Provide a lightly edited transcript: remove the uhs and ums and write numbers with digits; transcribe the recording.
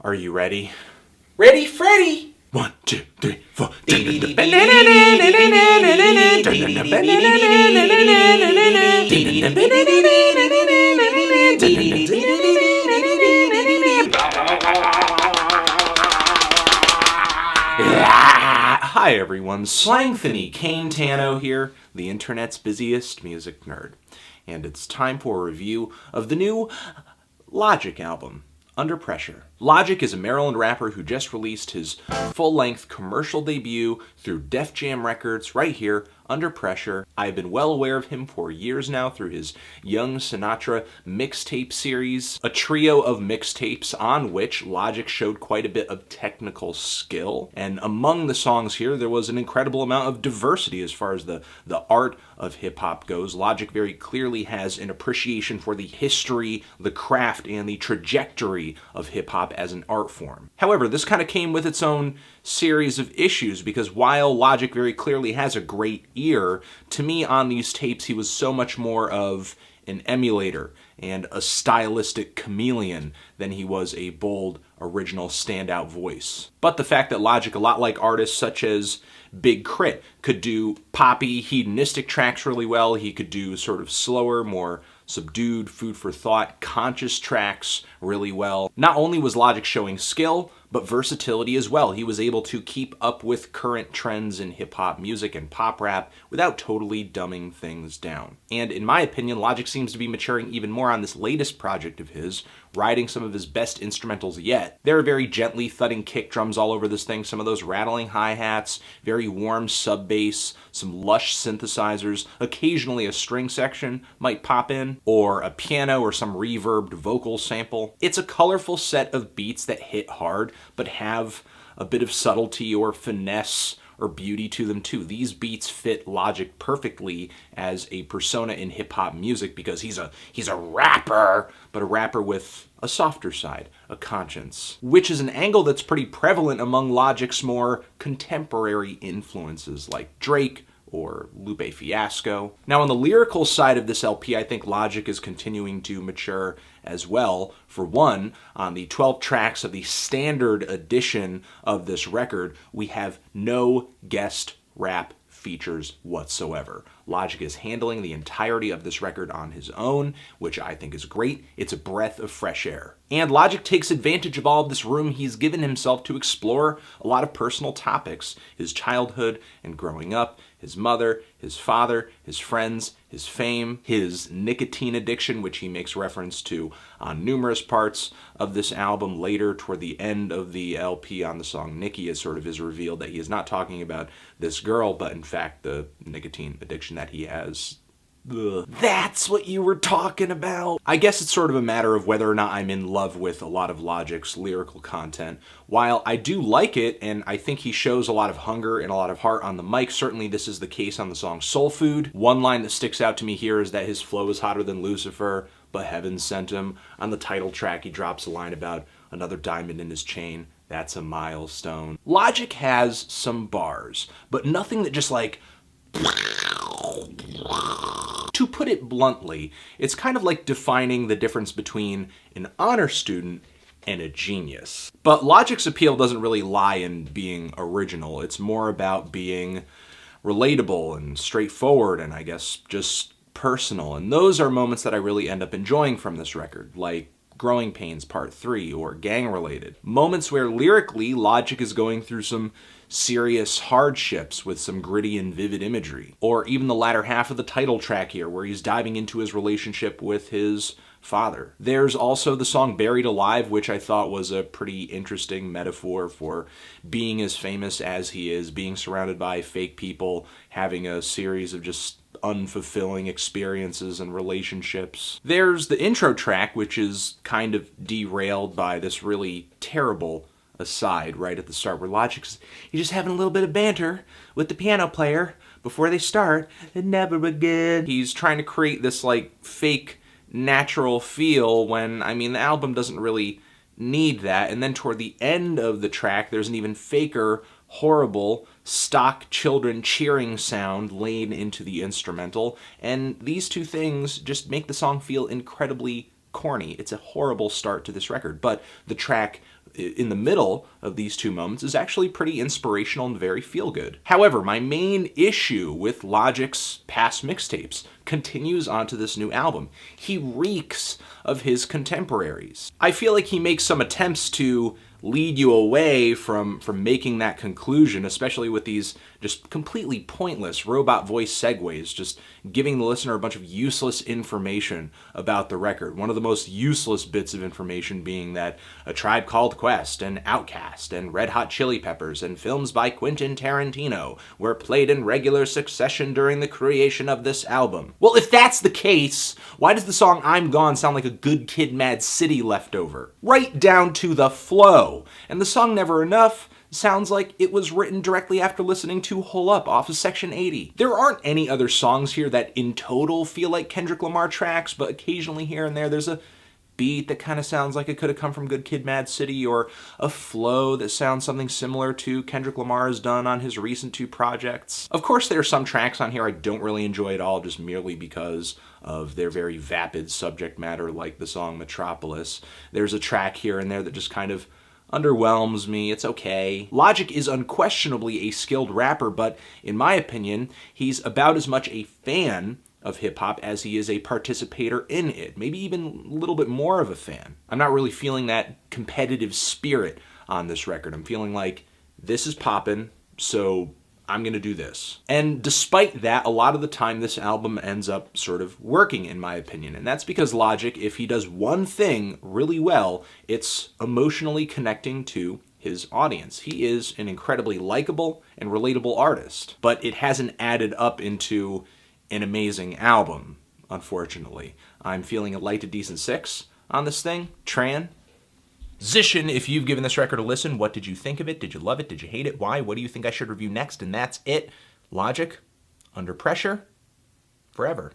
Are you ready? Ready, Freddy! 1, 2, 3, 4. Hi everyone, Slangthany Kane Tano here, the internet's busiest music nerd. And it's time for a review of the new Logic album, Under Pressure. Logic is a Maryland rapper who just released his full-length commercial debut through Def Jam Records right here, Under Pressure. I've been well aware of him for years now through his Young Sinatra mixtape series, a trio of mixtapes on which Logic showed quite a bit of technical skill. And among the songs here, there was an incredible amount of diversity as far as the art of hip-hop goes. Logic very clearly has an appreciation for the history, the craft, and the trajectory of hip-hop as an art form. However, this kind of came with its own series of issues because while Logic very clearly has a great ear, to me on these tapes he was so much more of an emulator and a stylistic chameleon than he was a bold, original, standout voice. But the fact that Logic, a lot like artists such as Big Crit, could do poppy, hedonistic tracks really well, he could do sort of slower, more subdued, food for thought, conscious tracks really well. Not only was Logic showing skill, but versatility as well. He was able to keep up with current trends in hip-hop music and pop rap without totally dumbing things down. And in my opinion, Logic seems to be maturing even more on this latest project of his, riding some of his best instrumentals yet. There are very gently thudding kick drums all over this thing, some of those rattling hi-hats, very warm sub-bass, some lush synthesizers, occasionally a string section might pop in, or a piano or some reverbed vocal sample. It's a colorful set of beats that hit hard, but have a bit of subtlety or finesse or beauty to them too. These beats fit Logic perfectly as a persona in hip-hop music because he's a rapper, but a rapper with a softer side, a conscience, which is an angle that's pretty prevalent among Logic's more contemporary influences like Drake or Lupe Fiasco. Now on the lyrical side of this LP, I think Logic is continuing to mature as well. For one, on the 12 tracks of the standard edition of this record, we have no guest rap features whatsoever. Logic is handling the entirety of this record on his own, which I think is great. It's a breath of fresh air. And Logic takes advantage of all of this room he's given himself to explore a lot of personal topics. His childhood and growing up, his mother, his father, his friends, his fame, his nicotine addiction, which he makes reference to on numerous parts of this album. Later, toward the end of the LP on the song Nicki, it sort of is revealed that he is not talking about this girl, but in fact the nicotine addiction that he has. Ugh. That's what you were talking about. I guess it's sort of a matter of whether or not I'm in love with a lot of Logic's lyrical content. While I do like it, and I think he shows a lot of hunger and a lot of heart on the mic, certainly this is the case on the song Soul Food. One line that sticks out to me here is that his flow is hotter than Lucifer, but heaven sent him. On the title track, he drops a line about another diamond in his chain. That's a milestone. Logic has some bars, but nothing that just like... To put it bluntly, it's kind of like defining the difference between an honor student and a genius. But Logic's appeal doesn't really lie in being original. It's more about being relatable and straightforward and I guess just personal. And those are moments that I really end up enjoying from this record, like Growing Pains Part 3 or Gang Related. Moments where lyrically Logic is going through some serious hardships with some gritty and vivid imagery. Or even the latter half of the title track here where he's diving into his relationship with his father. There's also the song Buried Alive, which I thought was a pretty interesting metaphor for being as famous as he is, being surrounded by fake people, having a series of just unfulfilling experiences and relationships. There's the intro track, which is kind of derailed by this really terrible aside right at the start where Logic's just having a little bit of banter with the piano player before they start, and never again. He's trying to create this like fake natural feel when, I mean, the album doesn't really need that. And then toward the end of the track, there's an even faker, horrible, stock children cheering sound laid into the instrumental. And these two things just make the song feel incredibly corny. It's a horrible start to this record, but the track in the middle of these two moments is actually pretty inspirational and very feel-good. However, my main issue with Logic's past mixtapes continues onto this new album. He reeks of his contemporaries. I feel like he makes some attempts to lead you away from making that conclusion, especially with these just completely pointless robot voice segues, just giving the listener a bunch of useless information about the record. One of the most useless bits of information being that A Tribe Called Quest and Outkast and Red Hot Chili Peppers and films by Quentin Tarantino were played in regular succession during the creation of this album. Well, if that's the case, why does the song I'm Gone sound like a Good Kid Mad City leftover? Right down to the flow. And the song Never Enough sounds like it was written directly after listening to Hole Up off of Section 80. There aren't any other songs here that in total feel like Kendrick Lamar tracks, but occasionally here and there there's a beat that kind of sounds like it could have come from Good Kid Mad City, or a flow that sounds something similar to Kendrick Lamar has done on his recent two projects. Of course, there are some tracks on here I don't really enjoy at all, just merely because of their very vapid subject matter, like the song Metropolis. There's a track here and there that just kind of underwhelms me. It's okay. Logic is unquestionably a skilled rapper, but in my opinion, he's about as much a fan of hip-hop as he is a participator in it. Maybe even a little bit more of a fan. I'm not really feeling that competitive spirit on this record. I'm feeling like this is poppin', so I'm gonna do this. And despite that, a lot of the time this album ends up sort of working, in my opinion. And that's because Logic, if he does one thing really well, it's emotionally connecting to his audience. He is an incredibly likable and relatable artist, but it hasn't added up into an amazing album, unfortunately. I'm feeling a light to decent 6 on this thing. Transition, if you've given this record a listen, what did you think of it? Did you love it? Did you hate it? Why? What do you think I should review next? And that's it. Logic, Under Pressure, forever.